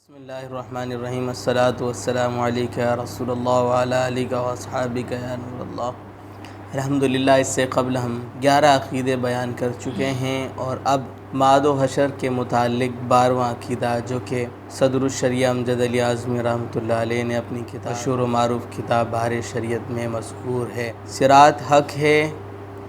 بسم اللہ الرحمن الرحیم الصلاۃ والسلام علیک یا رسول اللہ وعلی آلک و اصحابک یا نور اللہ۔ الحمدللہ اس سے قبل ہم 11 عقیدے بیان کر چکے ہیں اور اب معاد و حشر کے متعلق 12واں عقیدہ جو کہ صدر الشریعہ امجد علی اعظمی رحمۃ اللہ علیہ نے اپنی کتاب مشہور و معروف کتاب بحر شریعت میں مذکور ہے۔ صراط حق ہے،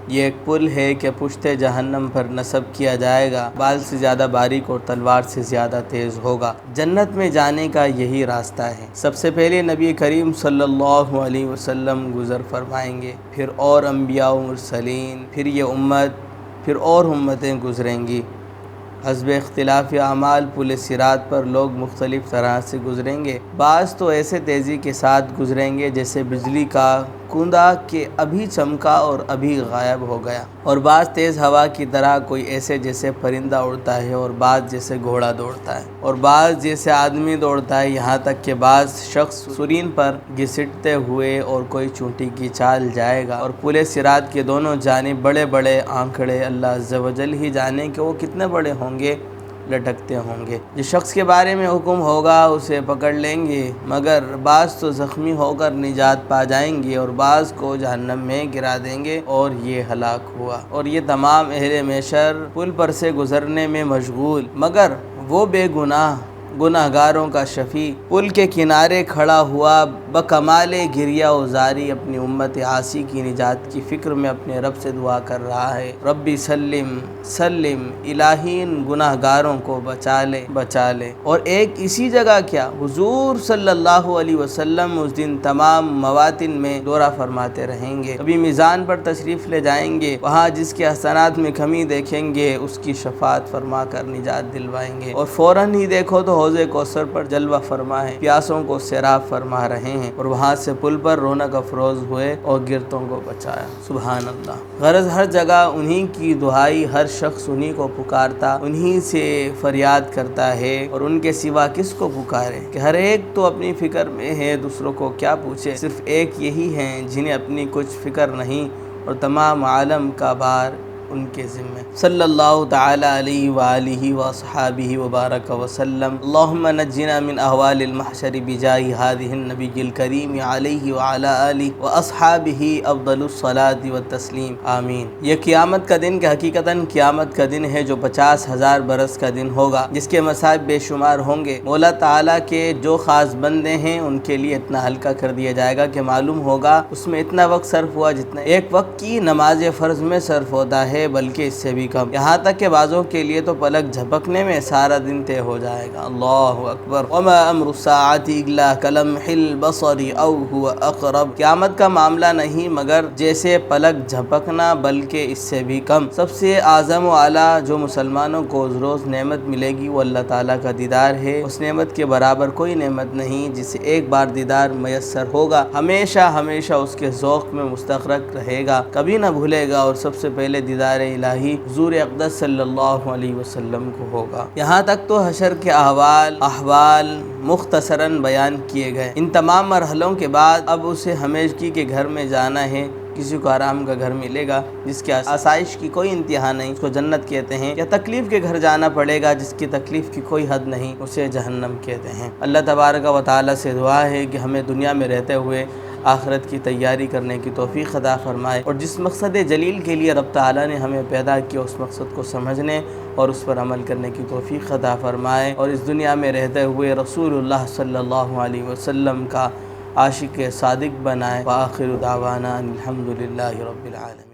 یہ ایک پل ہے کہ پشت جہنم پر نصب کیا جائے گا، بال سے زیادہ باریک اور تلوار سے زیادہ تیز ہوگا۔ جنت میں جانے کا یہی راستہ ہے۔ سب سے پہلے نبی کریم صلی اللہ علیہ وسلم گزر فرمائیں گے، پھر اور انبیاء و مرسلین، پھر یہ امت، پھر اور امتیں گزریں گی۔ حسب اختلاف اعمال پل صراط پر لوگ مختلف طرح سے گزریں گے۔ بعض تو ایسے تیزی کے ساتھ گزریں گے جیسے بجلی کا کندا کہ ابھی چمکا اور ابھی غائب ہو گیا، اور بعض تیز ہوا کی طرح، کوئی ایسے جیسے پرندہ اڑتا ہے، اور بعض جیسے گھوڑا دوڑتا ہے، اور بعض جیسے آدمی دوڑتا ہے، یہاں تک کہ بعض شخص سرین پر گھسٹتے ہوئے اور کوئی چونٹی کی چال جائے گا۔ اور پل صراط کے دونوں جانب بڑے بڑے آنکڑے، اللہ عز و جل ہی جانے کہ وہ کتنے بڑے ہوں گے، لٹکتے ہوں گے۔ جس شخص کے بارے میں حکم ہوگا اسے پکڑ لیں گے، مگر بعض تو زخمی ہو کر نجات پا جائیں گے اور بعض کو جہنم میں گرا دیں گے، اور یہ ہلاک ہوا۔ اور یہ تمام اہل محشر پل پر سے گزرنے میں مشغول، مگر وہ بے گناہ گاروں کا شفیع پل کے کنارے کھڑا ہوا بکمال گریہ و زاری اپنی امت عاصی کی نجات کی فکر میں اپنے رب سے دعا کر رہا ہے، ربی سلم سلم، الہی ان گناہ گاروں کو بچا لے۔ اور ایک اسی جگہ کیا، حضور صلی اللہ علیہ وسلم اس دن تمام مواطن میں دورہ فرماتے رہیں گے، کبھی میزان پر تشریف لے جائیں گے، وہاں جس کے حسنات میں کمی دیکھیں گے اس کی شفاعت فرما کر نجات دلوائیں گے، اور فوراً ہی دیکھو تو حوض کوثر پر جلوہ فرما ہے، پیاسوں کو سیراب فرما رہے ہیں، اور وہاں سے پل پر رونق افروز ہوئے اور گرتوں کو بچایا۔ سبحان اللہ۔ غرض ہر جگہ انہی کی دعائی، ہر شخص انہی کو پکارتا، انہی سے فریاد کرتا ہے، اور ان کے سوا کس کو پکارے کہ ہر ایک تو اپنی فکر میں ہے، دوسروں کو کیا پوچھے۔ صرف ایک یہی ہیں جنہیں اپنی کچھ فکر نہیں، اور تمام عالم کا بار ان کے ذمہ۔ صلی اللہ تعالی علیہ وآلہ وصحابہ وبارک وسلم۔ اللہم نجنا من احوال المحشر بجاہ ھذہ النبی الکریم علیہ وعلی آلہ واصحابہ افضل الصلاۃ والتسلیم، آمین۔ یہ قیامت کا دن کہ حقیقتاً قیامت کا دن ہے جو 50,000 برس کا دن ہوگا، جس کے مصائب بے شمار ہوں گے۔ مولا تعالیٰ کے جو خاص بندے ہیں ان کے لیے اتنا ہلکا کر دیا جائے گا کہ معلوم ہوگا اس میں اتنا وقت صرف ہوا جتنا ایک وقت کی نماز فرض میں صرف ہوتا ہے، بلکہ اس سے بھی کم، یہاں تک کہ بعضوں کے لیے تو پلک جھپکنے میں سارا دن طے ہو جائے گا۔ اللہ اکبر۔ وما امر الساعۃ الا کلمح البصر او هو اقرب۔ قیامت کا معاملہ نہیں مگر جیسے پلک جھپکنا، بلکہ اس سے بھی کم۔ سب سے اعظم و اعلیٰ جو مسلمانوں کو اس روز نعمت ملے گی وہ اللہ تعالیٰ کا دیدار ہے۔ اس نعمت کے برابر کوئی نعمت نہیں، جسے ایک بار دیدار میسر ہوگا ہمیشہ ہمیشہ اس کے ذوق میں مستغرق رہے گا، کبھی نہ بھولے گا، اور سب سے پہلے دیدار الہی حضور اقدس صلی اللہ علیہ وسلم کو ہوگا۔ یہاں تک تو حشر کے احوال مختصراً بیان کیے گئے۔ ان تمام مرحلوں کے بعد اب اسے ہمیشگی کے گھر میں جانا ہے۔ کسی کو آرام کا گھر ملے گا جس کی آسائش کی کوئی انتہا نہیں، اس کو جنت کہتے ہیں، یا تکلیف کے گھر جانا پڑے گا جس کی تکلیف کی کوئی حد نہیں، اسے جہنم کہتے ہیں۔ اللہ تبارک و تعالیٰ سے دعا ہے کہ ہمیں دنیا میں رہتے ہوئے آخرت کی تیاری کرنے کی توفیق عطا فرمائے، اور جس مقصد جلیل کے لیے رب تعالیٰ نے ہمیں پیدا کیا اس مقصد کو سمجھنے اور اس پر عمل کرنے کی توفیق عطا فرمائے، اور اس دنیا میں رہتے ہوئے رسول اللہ صلی اللہ علیہ وسلم کا عاشق صادق بنائے۔ وآخر دعوانا الحمد للہ رب العالمین۔